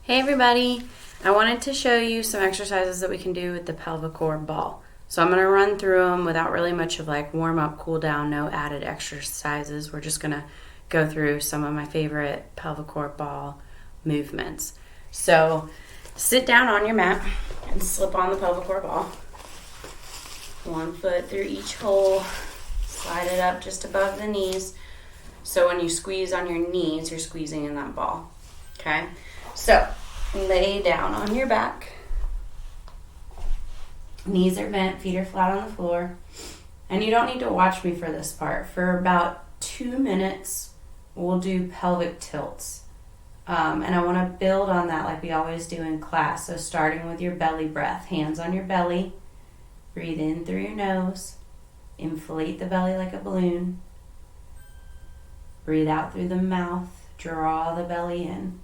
Hey everybody, I wanted to show you some exercises that we can do with the Pelvicore ball. So I'm going to run through them without really much of like warm up, cool down, no added exercises. We're just going to go through some of my favorite Pelvicore ball movements. So sit down on your mat and slip on the Pelvicore ball. 1 foot through each hole, slide it up just above the knees. So when you squeeze on your knees, you're squeezing in that ball. Okay? So, lay down on your back. Knees are bent, feet are flat on the floor. And you don't need to watch me for this part. For about 2 minutes, we'll do pelvic tilts. And I want to build on that like we always do in class. So starting with your belly breath. Hands on your belly. Breathe in through your nose. Inflate the belly like a balloon. Breathe out through the mouth. Draw the belly in.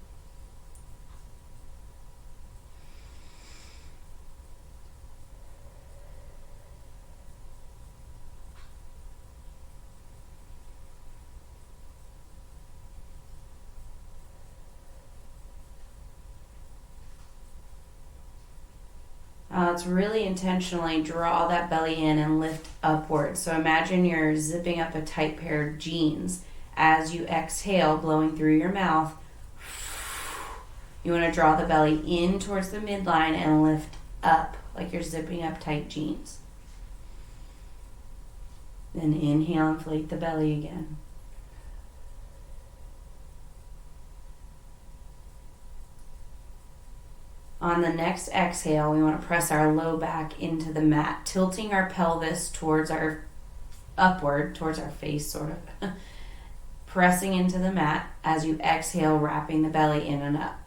Let's really intentionally draw that belly in and lift upwards. So imagine you're zipping up a tight pair of jeans. As you exhale, blowing through your mouth, you want to draw the belly in towards the midline and lift up like you're zipping up tight jeans. Then inhale, inflate the belly again. On the next exhale, we want to press our low back into the mat, tilting our pelvis towards our upward, towards our face sort of. Pressing into the mat as you exhale, wrapping the belly in and up.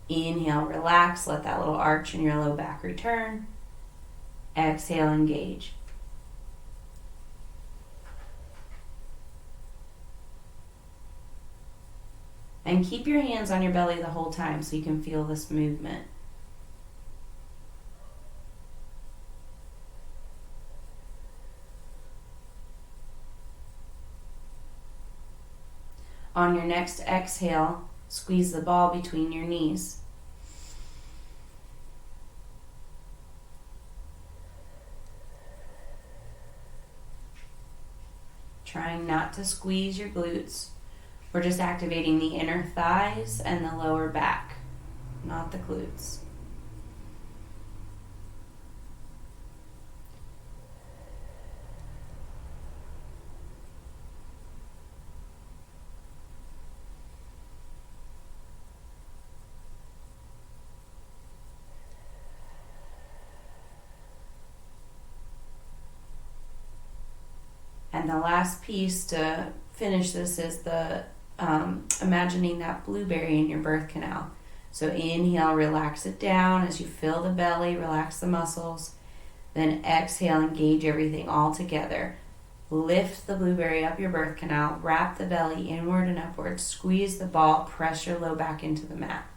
Inhale, relax, let that little arch in your low back return. Exhale, engage. And keep your hands on your belly the whole time so you can feel this movement. On your next exhale, squeeze the ball between your knees. Trying not to squeeze your glutes. We're just activating the inner thighs and the lower back, not the glutes. And the last piece to finish this is the imagining that blueberry in your birth canal. So inhale, relax it down as you fill the belly, relax the muscles. Then exhale, engage everything all together. Lift the blueberry up your birth canal, wrap the belly inward and upward, squeeze the ball, press your low back into the mat.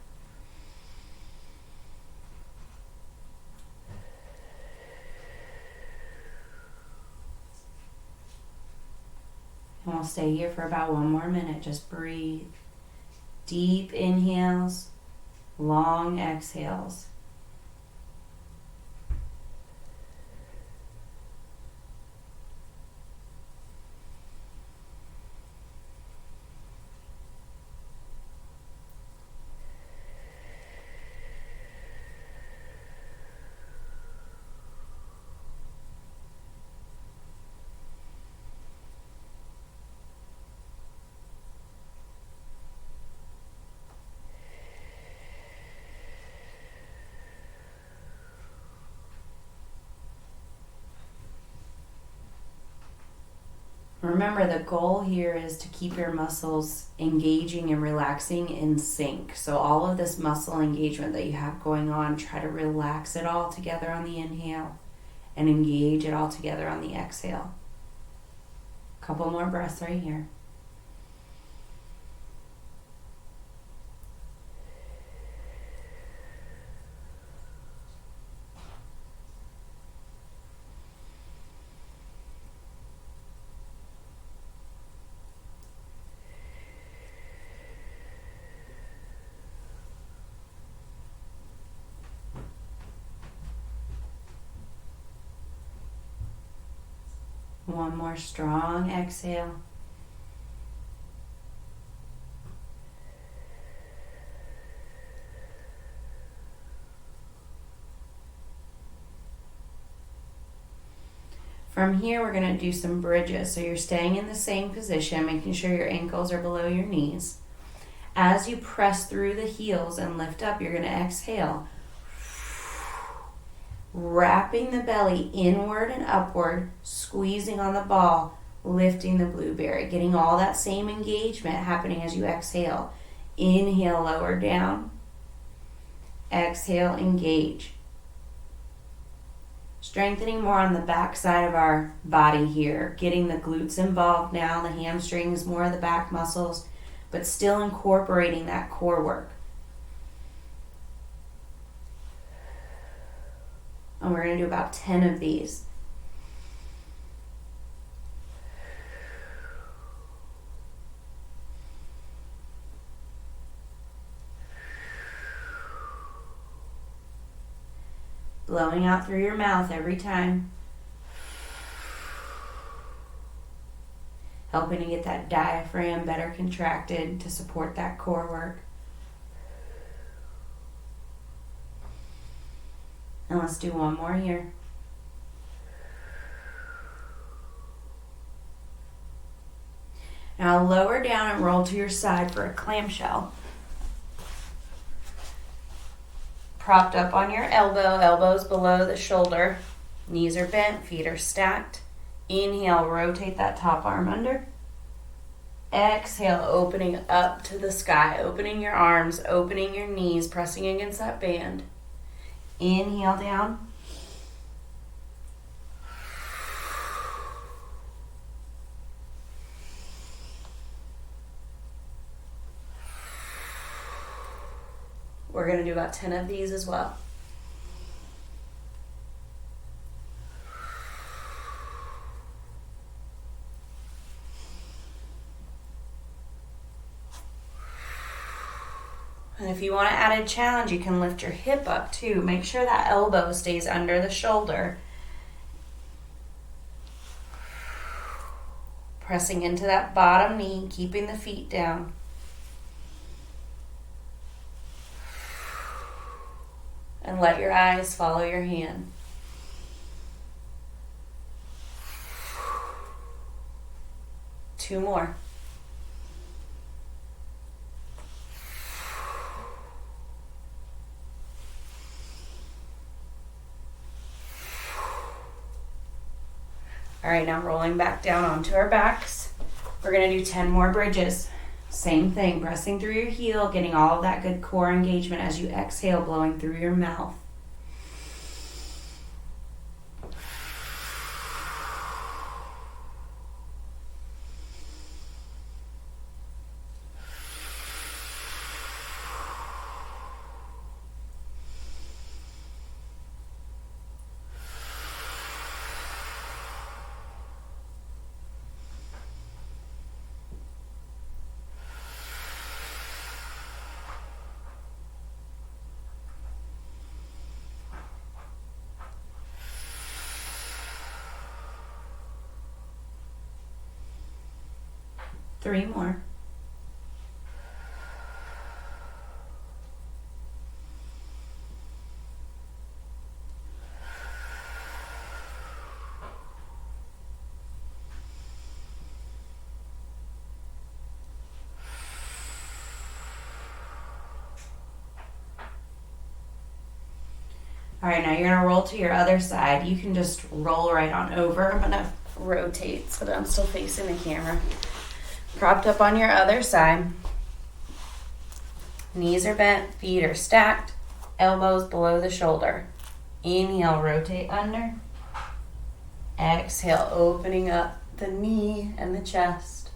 And we'll stay here for about 1 more minute. Just breathe. Deep inhales, long exhales. Remember, the goal here is to keep your muscles engaging and relaxing in sync. So all of this muscle engagement that you have going on, try to relax it all together on the inhale and engage it all together on the exhale. Couple more breaths right here. One more strong exhale. From here, we're going to do some bridges. So you're staying in the same position, making sure your ankles are below your knees. As you press through the heels and lift up, you're going to exhale, wrapping the belly inward and upward, squeezing on the ball, lifting the blueberry, getting all that same engagement happening as you exhale. Inhale, lower down. Exhale, engage. Strengthening more on the back side of our body here, getting the glutes involved now, the hamstrings, more of the back muscles, but still incorporating that core work. And we're going to do about 10 of these. Blowing out through your mouth every time. Helping to get that diaphragm better contracted to support that core work. And let's do one more here. Now lower down and roll to your side for a clamshell. Propped up on your elbow, elbows below the shoulder. Knees are bent, feet are stacked. Inhale, rotate that top arm under. Exhale, opening up to the sky, opening your arms, opening your knees, pressing against that band. Inhale down. We're going to do about 10 of these as well. And if you want to add a challenge, you can lift your hip up too. Make sure that elbow stays under the shoulder. Pressing into that bottom knee, keeping the feet down. And let your eyes follow your hand. Two more. All right, now rolling back down onto our backs. We're going to do 10 more bridges. Same thing, pressing through your heel, getting all of that good core engagement as you exhale, blowing through your mouth. Three more. All right, now you're going to roll to your other side. You can just roll right on over. I'm going to rotate so that I'm still facing the camera. Propped up on your other side. Knees are bent, feet are stacked, elbows below the shoulder. Inhale, rotate under. Exhale, opening up the knee and the chest.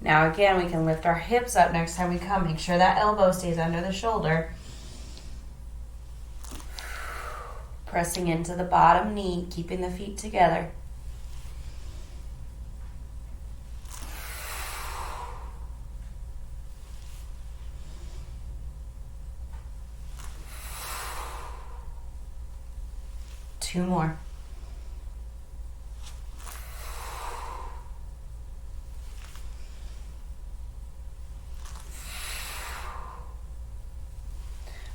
Now again, we can lift our hips up next time we come. Make sure that elbow stays under the shoulder. Pressing into the bottom knee, keeping the feet together. Two more.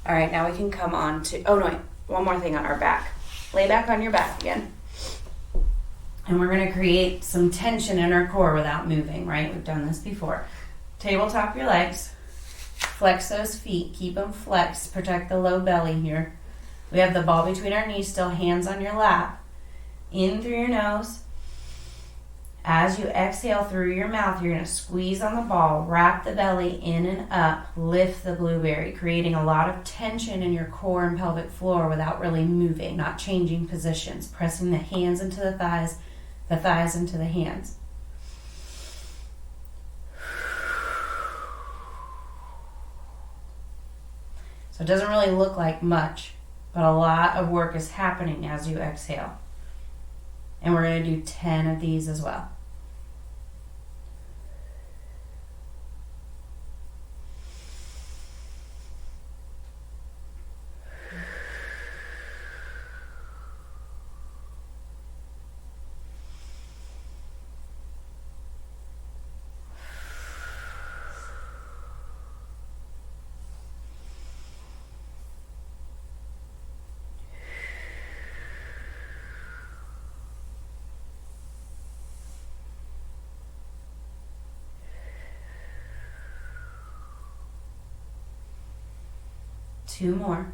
All right, now we can come on to, oh no, wait, one more thing on our back. Lay back on your back again. And we're gonna create some tension in our core without moving, right? We've done this before. Tabletop your legs, flex those feet, keep them flexed, protect the low belly here. We have the ball between our knees still, hands on your lap. In through your nose. As you exhale through your mouth, you're going to squeeze on the ball, wrap the belly in and up, lift the blueberry, creating a lot of tension in your core and pelvic floor without really moving, not changing positions, pressing the hands into the thighs into the hands. So it doesn't really look like much, but a lot of work is happening as you exhale. And we're going to do 10 of these as well. Two more.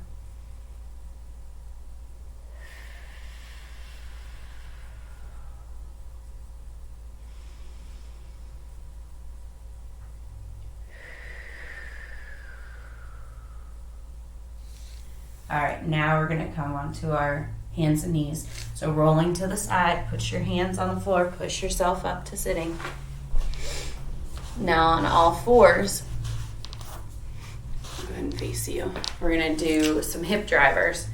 All right, now we're going to come onto our hands and knees. So rolling to the side, put your hands on the floor, push yourself up to sitting. Now on all fours, go ahead and face you. We're going to do some hip drivers.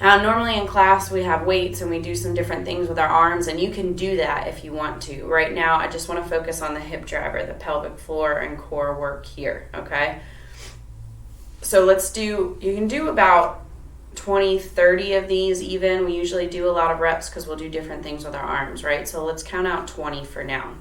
Now, normally in class we have weights and we do some different things with our arms, and you can do that if you want to. Right now I just want to focus on the hip driver, the pelvic floor and core work here, okay? So you can do about 20, 30 of these even. We usually do a lot of reps because we'll do different things with our arms, right? So let's count out 20 for now.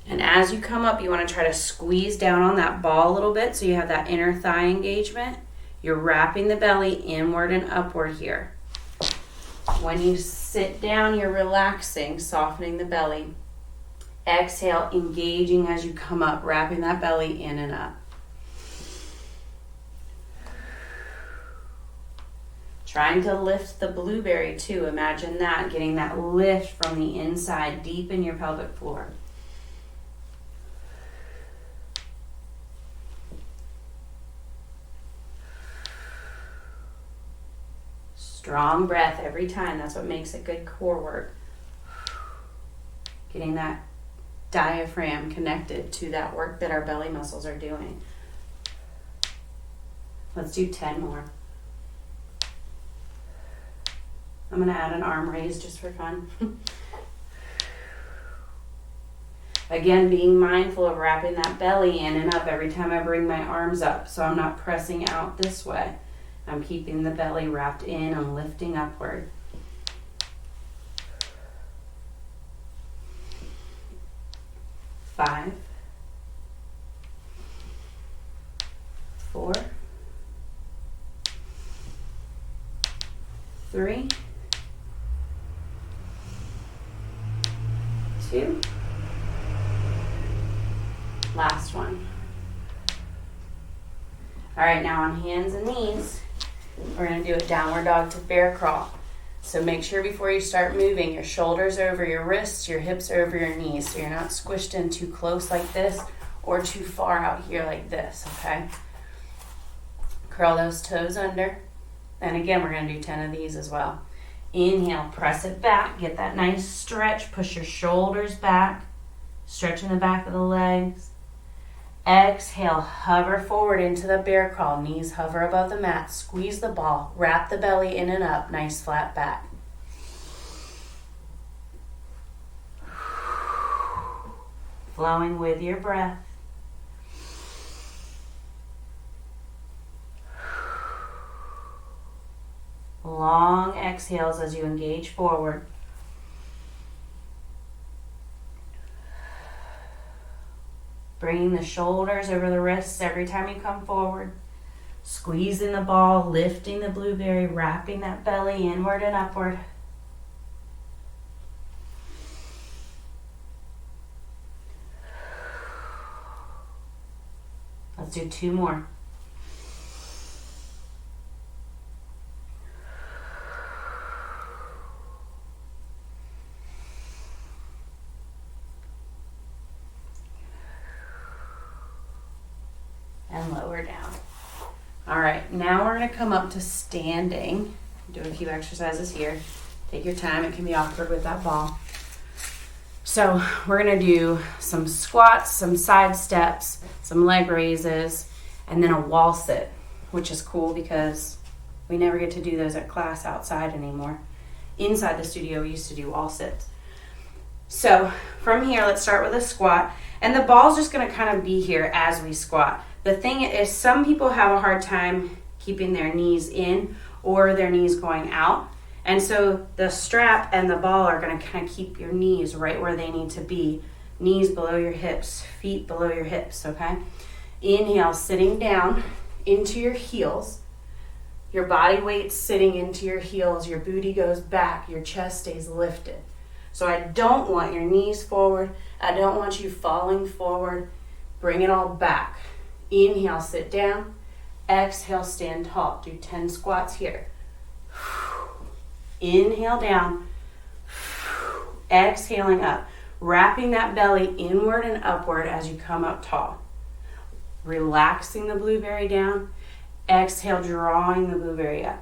And as you come up, you want to try to squeeze down on that ball a little bit so you have that inner thigh engagement. You're wrapping the belly inward and upward here. When you sit down, you're relaxing, softening the belly. Exhale, engaging as you come up, wrapping that belly in and up. Trying to lift the blueberry too. Imagine that, getting that lift from the inside, deep in your pelvic floor. Strong breath every time. That's what makes it good core work. Getting that diaphragm connected to that work that our belly muscles are doing. Let's do 10 more. I'm going to add an arm raise just for fun. Again, being mindful of wrapping that belly in and up every time I bring my arms up, so I'm not pressing out this way. I'm keeping the belly wrapped in and lifting upward. Five, 4, 3, 2, last one. All right, now on hands and knees, we're going to do a downward dog to bear crawl. So make sure before you start moving, your shoulders are over your wrists, your hips are over your knees, so you're not squished in too close like this or too far out here like this, okay? Curl those toes under. And again, we're going to do 10 of these as well. Inhale, press it back. Get that nice stretch. Push your shoulders back. Stretching the back of the legs. Exhale, hover forward into the bear crawl. Knees hover above the mat. Squeeze the ball. Wrap the belly in and up. Nice flat back. Flowing with your breath. Long exhales as you engage forward. Bringing the shoulders over the wrists every time you come forward. Squeezing the ball, lifting the blueberry, wrapping that belly inward and upward. Let's do 2 more. And lower down. All right, now we're going to come up to standing. Do a few exercises here. Take your time. It can be awkward with that ball. So we're going to do some squats, some side steps, some leg raises, and then a wall sit, which is cool because we never get to do those at class outside anymore. Inside the studio, we used to do wall sits. So from here, let's start with a squat. And the ball's just going to kind of be here as we squat. The thing is, some people have a hard time keeping their knees in or their knees going out. And so the strap and the ball are going to kind of keep your knees right where they need to be. Knees below your hips, feet below your hips, okay? Inhale, sitting down into your heels. Your body weight's sitting into your heels. Your booty goes back. Your chest stays lifted. So I don't want your knees forward. I don't want you falling forward. Bring it all back. Inhale, sit down. Exhale, stand tall. Do 10 squats here. Inhale down. Exhaling up. Wrapping that belly inward and upward as you come up tall. Relaxing the blueberry down. Exhale, drawing the blueberry up.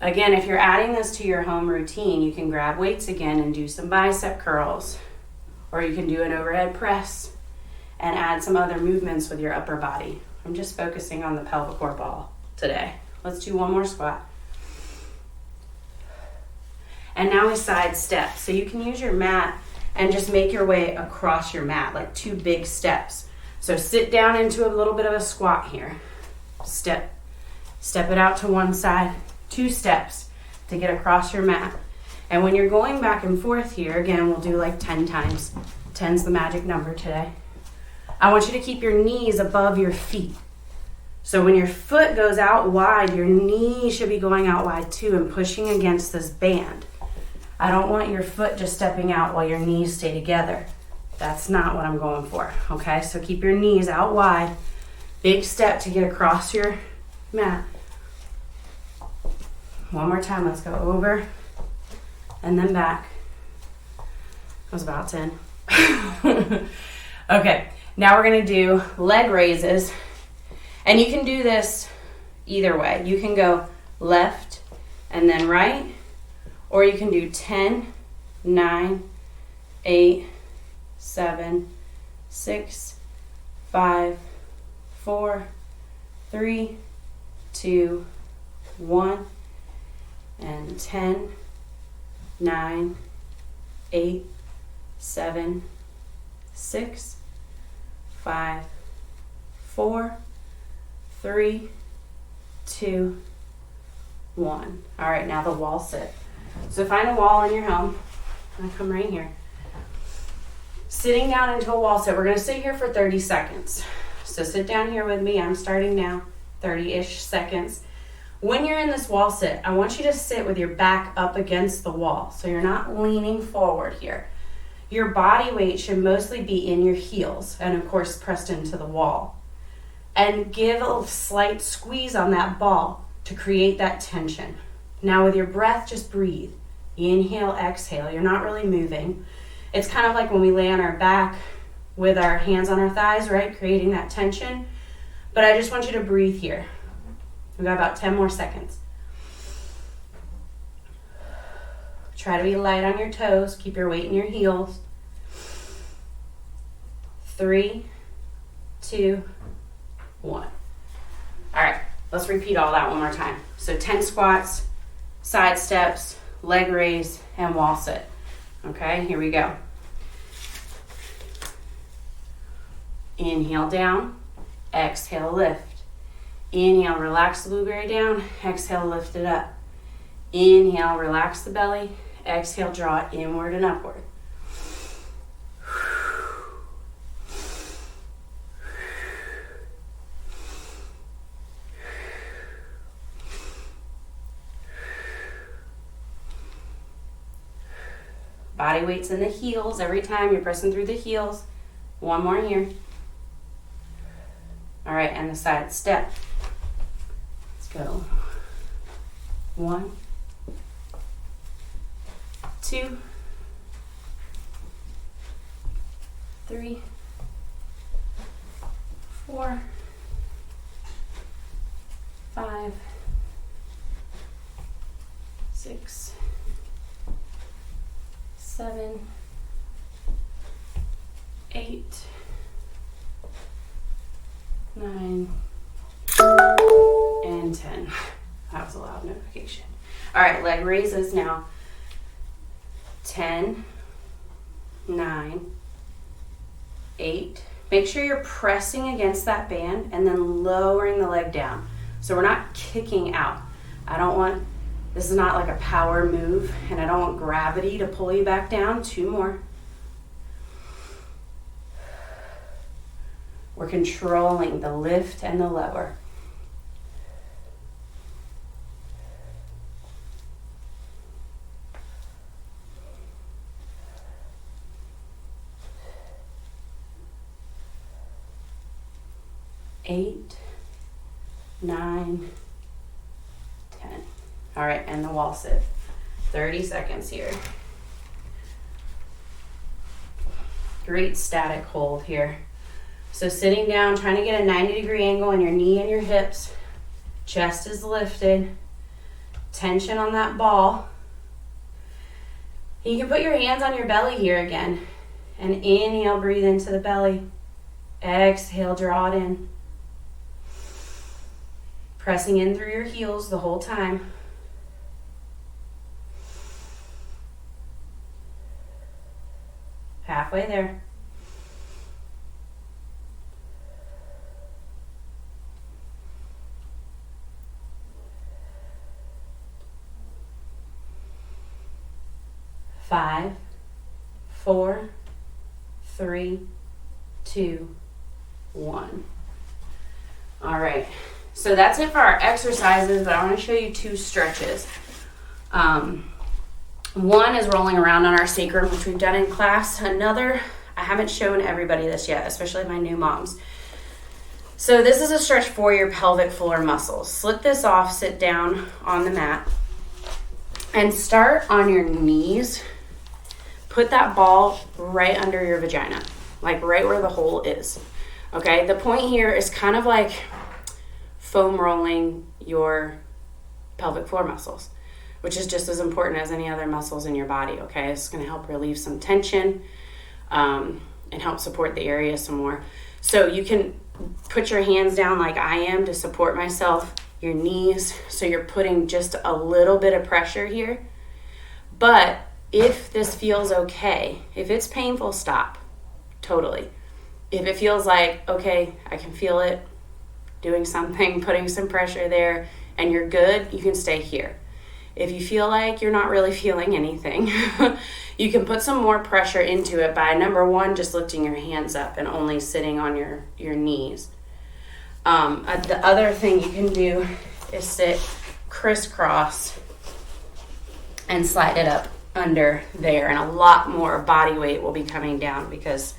Again, if you're adding this to your home routine, you can grab weights again and do some bicep curls. Or you can do an overhead press and add some other movements with your upper body. I'm just focusing on the pelvicore ball today. Let's do one more squat. And now we side step. So you can use your mat and just make your way across your mat, like 2 big steps. So sit down into a little bit of a squat here. Step it out to one side, 2 steps to get across your mat. And when you're going back and forth here, again, we'll do like 10 times. 10's the magic number today. I want you to keep your knees above your feet. So when your foot goes out wide, your knee should be going out wide too and pushing against this band. I don't want your foot just stepping out while your knees stay together. That's not what I'm going for, okay? So keep your knees out wide. Big step to get across your mat. One more time, let's go over and then back. That was about 10. Okay, now we're gonna do leg raises. And you can do this either way. You can go left and then right, or you can do 10, 9, 8, 7, 6, 5, 4, 3, 2, 1, and 10, 9, 8, 7, 6, 5, 4, 3, 2, 1. All right, now the wall sit. So find a wall in your home. I'm gonna come right here. Sitting down into a wall sit. We're gonna sit here for 30 seconds. So sit down here with me. I'm starting now, 30-ish seconds. When you're in this wall sit, I want you to sit with your back up against the wall. So you're not leaning forward here. Your body weight should mostly be in your heels and of course pressed into the wall. And give a slight squeeze on that ball to create that tension. Now with your breath, just breathe. Inhale, exhale. You're not really moving. It's kind of like when we lay on our back, with our hands on our thighs, right? Creating that tension. But I just want you to breathe here. We've got about 10 more seconds. Try to be light on your toes. Keep your weight in your heels. 3, 2, 1. All right, let's repeat all that one more time. So 10 squats, side steps, leg raise, and wall sit. Okay, here we go. Inhale down, exhale lift. Inhale, relax the blueberry down, exhale, lift it up. Inhale, relax the belly, exhale, draw it inward and upward. Body weight's in the heels every time you're pressing through the heels. One more here. All right, and the side step. Let's go. 1, 2, 3, 4, 5, 6, 7, 8, 9, and 10. That was a loud notification. All right, leg raises now. 10, 9, 8. Make sure you're pressing against that band and then lowering the leg down. So we're not kicking out. This is not like a power move, and I don't want gravity to pull you back down. 2 more. We're controlling the lift and the lower. Eight, 9, 10. All right, and the wall sit. 30 seconds here. Great static hold here. So sitting down, trying to get a 90-degree angle on your knee and your hips. Chest is lifted. Tension on that ball. You can put your hands on your belly here again. And inhale, breathe into the belly. Exhale, draw it in. Pressing in through your heels the whole time. Halfway there. Five, 4, 3, 2, 1. All right. So that's it for our exercises, but I want to show you 2 stretches. One is rolling around on our sacrum, which we've done in class. Another, I haven't shown everybody this yet, especially my new moms. So this is a stretch for your pelvic floor muscles. Slip this off, sit down on the mat, and start on your knees. Put that ball right under your vagina, like right where the hole is. Okay, the point here is kind of like foam rolling your pelvic floor muscles, which is just as important as any other muscles in your body, okay? It's gonna help relieve some tension and help support the area some more. So you can put your hands down like I am to support myself, your knees, so you're putting just a little bit of pressure here. But if this feels okay, if it's painful, stop, totally. If it feels like, okay, I can feel it, doing something, putting some pressure there, and you're good, you can stay here. If you feel like you're not really feeling anything, you can put some more pressure into it by, number 1, just lifting your hands up and only sitting on your knees. The other thing you can do is sit crisscross and slide it up under there, and a lot more body weight will be coming down because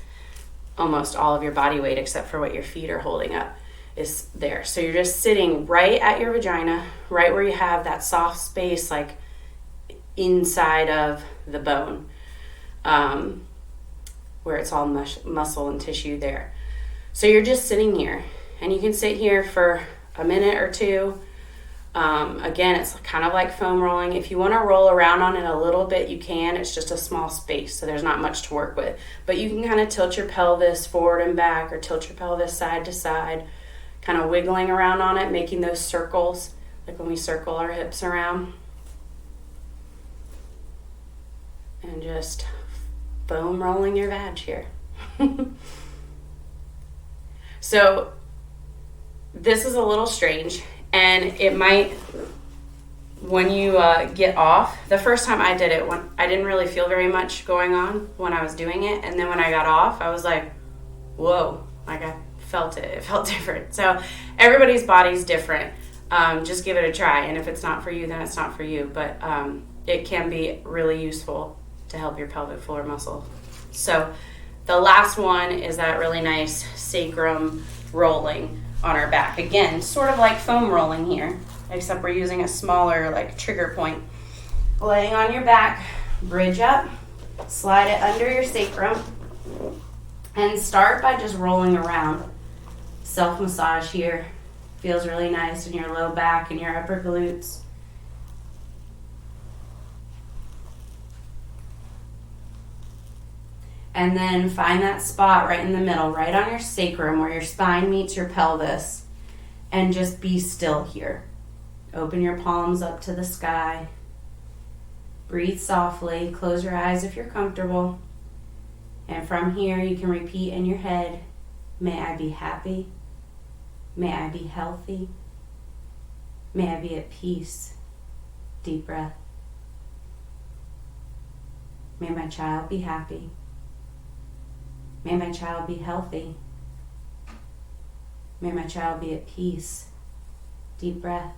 almost all of your body weight, except for what your feet are holding up, is there. So you're just sitting right at your vagina, right where you have that soft space, like inside of the bone. where it's all muscle and tissue there. So you're just sitting here, and you can sit here for a minute or two. Again, it's kind of like foam rolling. If you want to roll around on it a little bit, you can. It's just a small space, so there's not much to work with. But you can kind of tilt your pelvis forward and back, or tilt your pelvis side to side, kind of wiggling around on it, making those circles, like when we circle our hips around. And just foam rolling your vag here. So this is a little strange, and it might, when you get off, the first time I did it, when I didn't really feel very much going on when I was doing it, and then when I got off, I was like, whoa, like I felt it felt different. So everybody's body's different. Just give it a try, and if it's not for you, then it's not for you, but it can be really useful to help your pelvic floor muscle. So the last one is that really nice sacrum rolling on our back. Again, sort of like foam rolling here, except we're using a smaller like trigger point. Laying on your back, bridge up, slide it under your sacrum, and start by just rolling around. Self-massage here. Feels really nice in your low back and your upper glutes. And then find that spot right in the middle, right on your sacrum where your spine meets your pelvis. And just be still here. Open your palms up to the sky. Breathe softly. Close your eyes if you're comfortable. And from here you can repeat in your head, may I be happy. May I be healthy. May I be at peace. Deep breath. May my child be happy. May my child be healthy. May my child be at peace. Deep breath.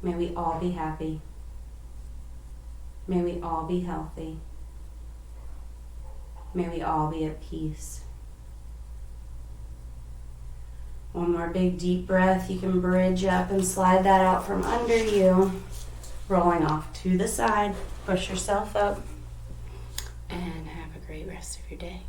May we all be happy. May we all be healthy. May we all be at peace. One more big deep breath. You can bridge up and slide that out from under you. Rolling off to the side. Push yourself up. And have a great rest of your day.